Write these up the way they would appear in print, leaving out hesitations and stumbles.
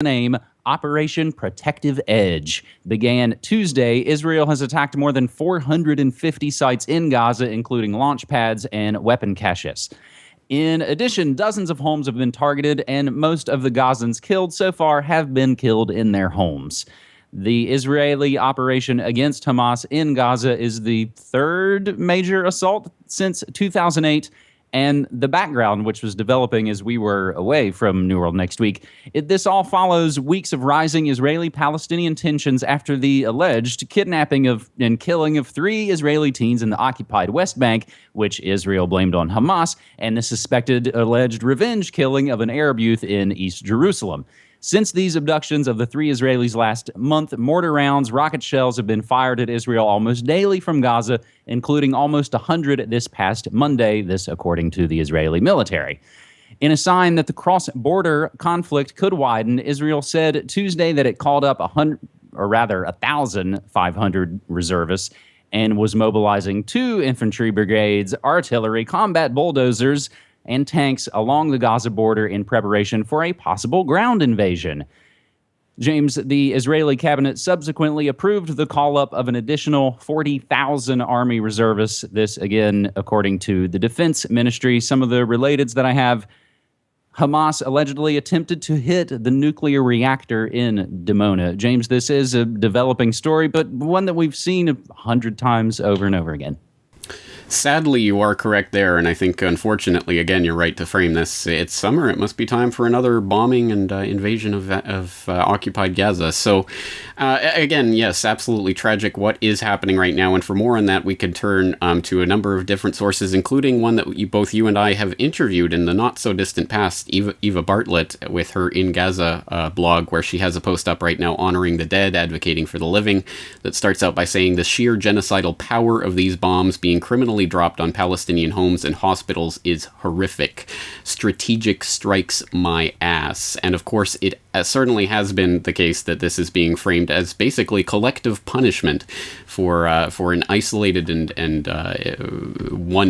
name Operation Protective Edge began Tuesday. Israel has attacked more than 450 sites in Gaza, including launch pads and weapon caches. In addition, dozens of homes have been targeted, and most of the Gazans killed so far have been killed in their homes. The Israeli operation against Hamas in Gaza is the third major assault since 2008. And the background, which was developing as we were away from New World Next Week, this all follows weeks of rising Israeli-Palestinian tensions after the alleged kidnapping and killing of 3 Israeli teens in the occupied West Bank, which Israel blamed on Hamas, and the suspected alleged revenge killing of an Arab youth in East Jerusalem. Since these abductions of the 3 Israelis last month, mortar rounds, rocket shells have been fired at Israel almost daily from Gaza, including almost 100 this past Monday, this according to the Israeli military. In a sign that the cross-border conflict could widen, Israel said Tuesday that it called up 1,500 reservists and was mobilizing 2 infantry brigades, artillery, combat bulldozers, and tanks along the Gaza border in preparation for a possible ground invasion. James, the Israeli cabinet subsequently approved the call-up of an additional 40,000 Army reservists. This, again, according to the Defense Ministry. Some of the relateds that I have: Hamas allegedly attempted to hit the nuclear reactor in Dimona. James, this is a developing story, but one that we've seen 100 times over and over again. Sadly, you are correct there, and I think, unfortunately, again, you're right to frame this. It's summer. It must be time for another bombing and invasion of occupied Gaza. So, again, yes, absolutely tragic what is happening right now. And for more on that, we could turn to a number of different sources, including one that both you and I have interviewed in the not-so-distant past, Eva Bartlett, with her In Gaza blog, where she has a post up right now honoring the dead, advocating for the living, that starts out by saying the sheer genocidal power of these bombs being criminally dropped on Palestinian homes and hospitals is horrific. Strategic strikes my ass. And of course, it certainly has been the case that this is being framed as basically collective punishment for an isolated and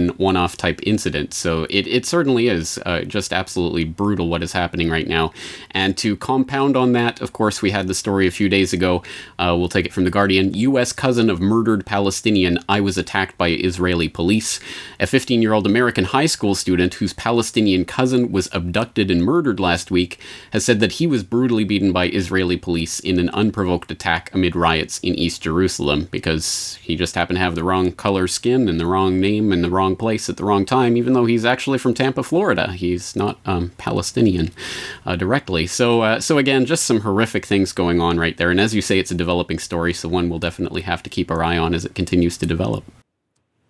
one-off type incident. So it certainly is just absolutely brutal what is happening right now. And to compound on that, of course, we had the story a few days ago. We'll take it from The Guardian. U.S. cousin of murdered Palestinian. I was attacked by Israeli police. A 15-year-old American high school student whose Palestinian cousin was abducted and murdered last week has said that he was brutally beaten by Israeli police in an unprovoked attack amid riots in East Jerusalem because he just happened to have the wrong color skin and the wrong name in the wrong place at the wrong time, even though he's actually from Tampa, Florida. He's not Palestinian directly. So again, just some horrific things going on right there. And as you say, it's a developing story, so one will definitely have to keep our eye on as it continues to develop.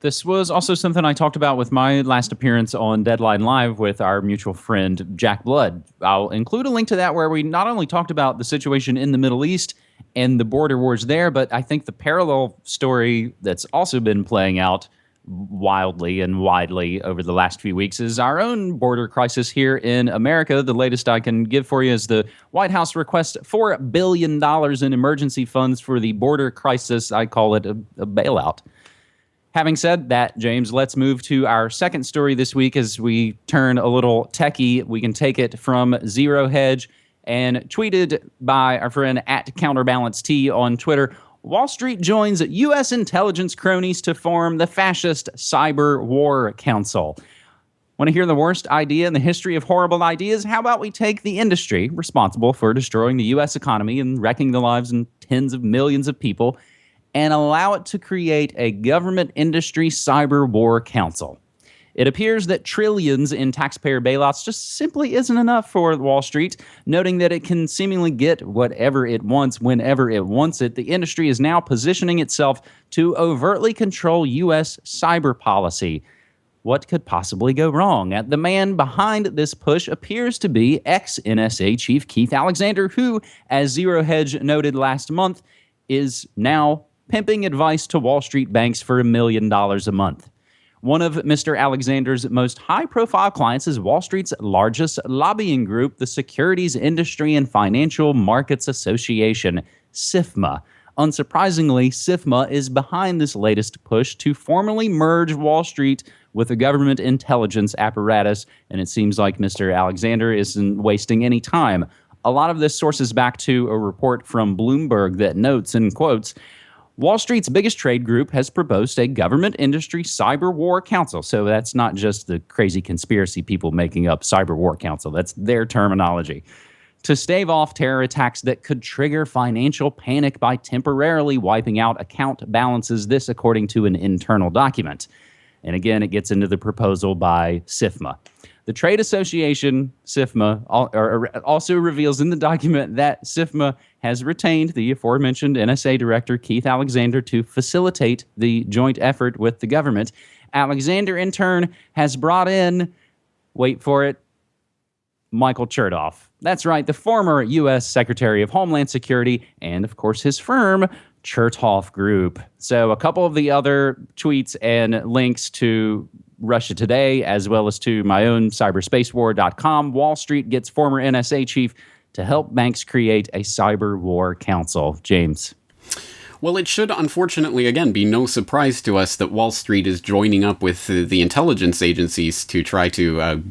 This was also something I talked about with my last appearance on Deadline Live with our mutual friend, Jack Blood. I'll include a link to that where we not only talked about the situation in the Middle East and the border wars there, but I think the parallel story that's also been playing out wildly and widely over the last few weeks is our own border crisis here in America. The latest I can give for you is the White House requests $4 billion in emergency funds for the border crisis. I call it a bailout. Having said that, James, let's move to our second story this week as we turn a little techie. We can take it from Zero Hedge and tweeted by our friend at Counterbalance T on Twitter. Wall Street joins U.S. intelligence cronies to form the fascist Cyber War Council. Want to hear the worst idea in the history of horrible ideas? How about we take the industry responsible for destroying the U.S. economy and wrecking the lives of tens of millions of people and allow it to create a government industry cyber war council. It appears that trillions in taxpayer bailouts just simply isn't enough for Wall Street, noting that it can seemingly get whatever it wants whenever it wants it. The industry is now positioning itself to overtly control U.S. cyber policy. What could possibly go wrong? The man behind this push appears to be ex-NSA Chief Keith Alexander, who, as Zero Hedge noted last month, is now pimping advice to Wall Street banks for $1 million a month. One of Mr. Alexander's most high-profile clients is Wall Street's largest lobbying group, the Securities Industry and Financial Markets Association, SIFMA. Unsurprisingly, SIFMA is behind this latest push to formally merge Wall Street with the government intelligence apparatus, and it seems like Mr. Alexander isn't wasting any time. A lot of this sources back to a report from Bloomberg that notes, in quotes, Wall Street's biggest trade group has proposed a government industry cyber war council. So that's not just the crazy conspiracy people making up cyber war council. That's their terminology. To stave off terror attacks that could trigger financial panic by temporarily wiping out account balances, this according to an internal document. And again, it gets into the proposal by SIFMA. The trade association, SIFMA, also reveals in the document that SIFMA has retained the aforementioned NSA director, Keith Alexander, to facilitate the joint effort with the government. Alexander, in turn, has brought in, wait for it, Michael Chertoff. That's right, the former U.S. Secretary of Homeland Security and, of course, his firm, Chertoff Group. So a couple of the other tweets and links to Russia Today, as well as to my own cyberspacewar.com. Wall Street gets former NSA chief to help banks create a cyber war council. James. Well, it should, unfortunately, again, be no surprise to us that Wall Street is joining up with the intelligence agencies to try to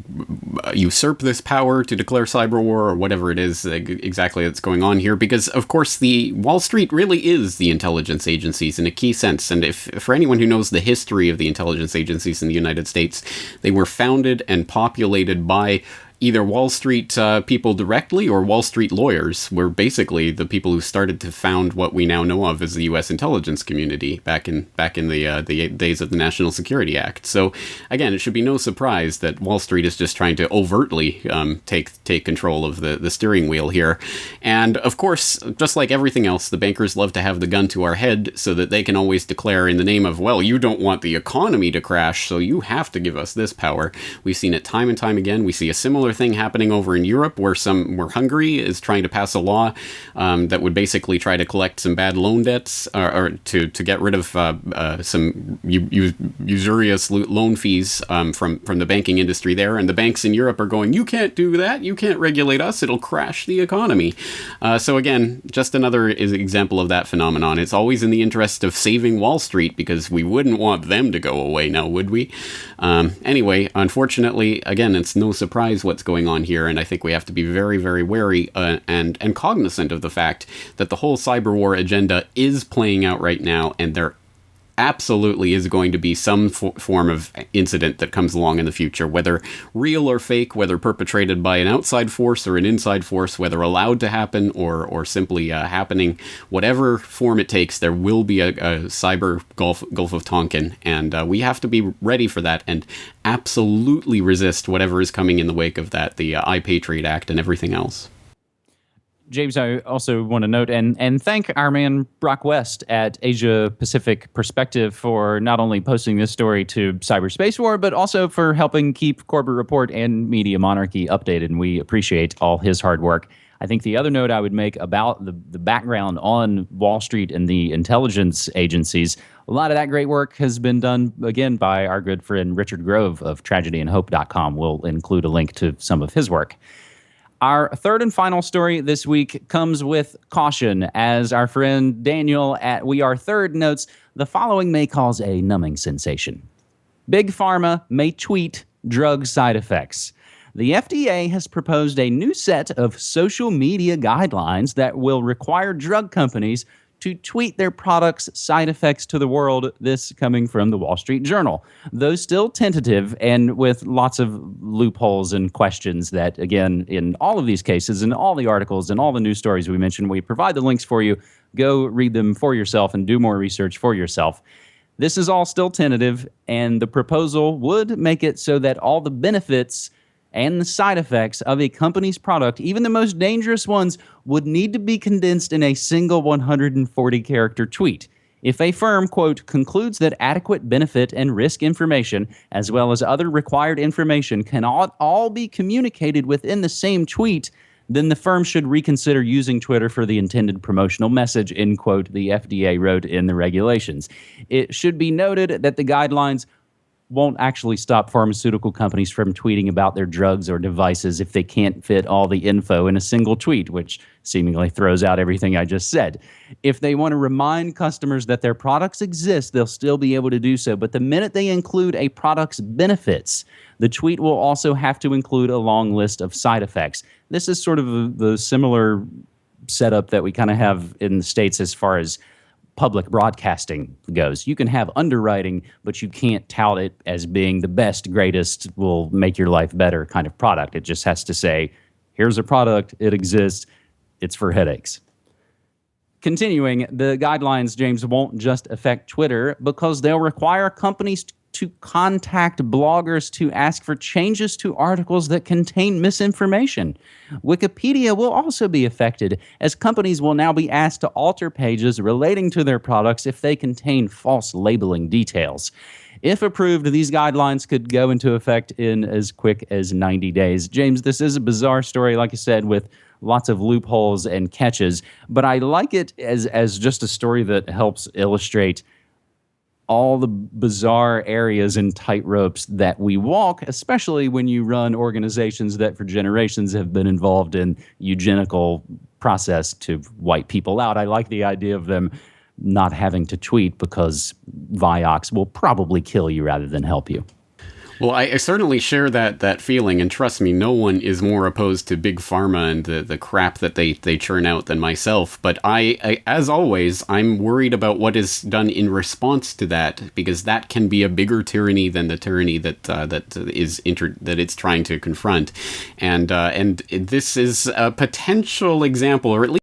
usurp this power to declare cyber war or whatever it is exactly that's going on here. Because, of course, the Wall Street really is the intelligence agencies in a key sense. And if for anyone who knows the history of the intelligence agencies in the United States, they were founded and populated by either Wall Street people directly or Wall Street lawyers were basically the people who started to found what we now know of as the U.S. intelligence community back in the days of the National Security Act. So again, it should be no surprise that Wall Street is just trying to overtly take control of the steering wheel here. And of course, just like everything else, the bankers love to have the gun to our head so that they can always declare in the name of, well, you don't want the economy to crash, so you have to give us this power. We've seen it time and time again. We see a similar thing happening over in Europe where Hungary is trying to pass a law that would basically try to collect some bad loan debts or to get rid of some usurious loan fees from the banking industry there. And the banks in Europe are going, you can't do that. You can't regulate us. It'll crash the economy. So again, just another example of that phenomenon. It's always in the interest of saving Wall Street because we wouldn't want them to go away now, would we? Anyway, unfortunately, again, it's no surprise what's going on here, and I think we have to be very, very wary and cognizant of the fact that the whole cyber war agenda is playing out right now, and there absolutely is going to be some form of incident that comes along in the future, whether real or fake, whether perpetrated by an outside force or an inside force, whether allowed to happen or simply happening. Whatever form it takes, there will be a cyber Gulf of Tonkin, and we have to be ready for that and absolutely resist whatever is coming in the wake of that, the iPatriot Act and everything else. James, I also want to note and thank our man Brock West at Asia Pacific Perspective for not only posting this story to Cyberspace War, but also for helping keep Corporate Report and Media Monarchy updated, and we appreciate all his hard work. I think the other note I would make about the background on Wall Street and the intelligence agencies, a lot of that great work has been done, again, by our good friend Richard Grove of tragedyandhope.com. We'll include a link to some of his work. Our third and final story this week comes with caution, as our friend Daniel at We Are Third notes, the following may cause a numbing sensation. Big Pharma may tweet drug side effects. The FDA has proposed a new set of social media guidelines that will require drug companies to tweet their products' side effects to the world, this coming from the Wall Street Journal. Though still tentative and with lots of loopholes and questions that, again, in all of these cases, in all the articles and all the news stories we mentioned, we provide the links for you. Go read them for yourself and do more research for yourself. This is all still tentative, and the proposal would make it so that all the benefits and the side effects of a company's product, even the most dangerous ones, would need to be condensed in a single 140-character tweet. If a firm, quote, concludes that adequate benefit and risk information, as well as other required information, cannot all be communicated within the same tweet, then the firm should reconsider using Twitter for the intended promotional message, end quote, the FDA wrote in the regulations. It should be noted that the guidelines won't actually stop pharmaceutical companies from tweeting about their drugs or devices if they can't fit all the info in a single tweet, which seemingly throws out everything I just said. If they want to remind customers that their products exist, they'll still be able to do so. But the minute they include a product's benefits, The tweet will also have to include a long list of side effects. This is sort of the similar setup that we kind of have in the States as far as public broadcasting goes. You can have underwriting, but you can't tout it as being the best, greatest, will make your life better kind of product. It just has to say, here's a product, it exists, it's for headaches. Continuing, the guidelines, James, won't just affect Twitter because they'll require companies to contact bloggers to ask for changes to articles that contain misinformation. Wikipedia will also be affected, as companies will now be asked to alter pages relating to their products if they contain false labeling details. If approved, these guidelines could go into effect in as quick as 90 days. James, this is a bizarre story, like I said, with lots of loopholes and catches, but I like it as just a story that helps illustrate all the bizarre areas and tightropes that we walk, especially when you run organizations that for generations have been involved in eugenical process to wipe people out. I like the idea of them not having to tweet because Vioxx will probably kill you rather than help you. Well, I certainly share that feeling, and trust me, no one is more opposed to big pharma and the crap that they churn out than myself. But I, as always, I'm worried about what is done in response to that, because that can be a bigger tyranny than the tyranny that it's trying to confront, and this is a potential example, or at least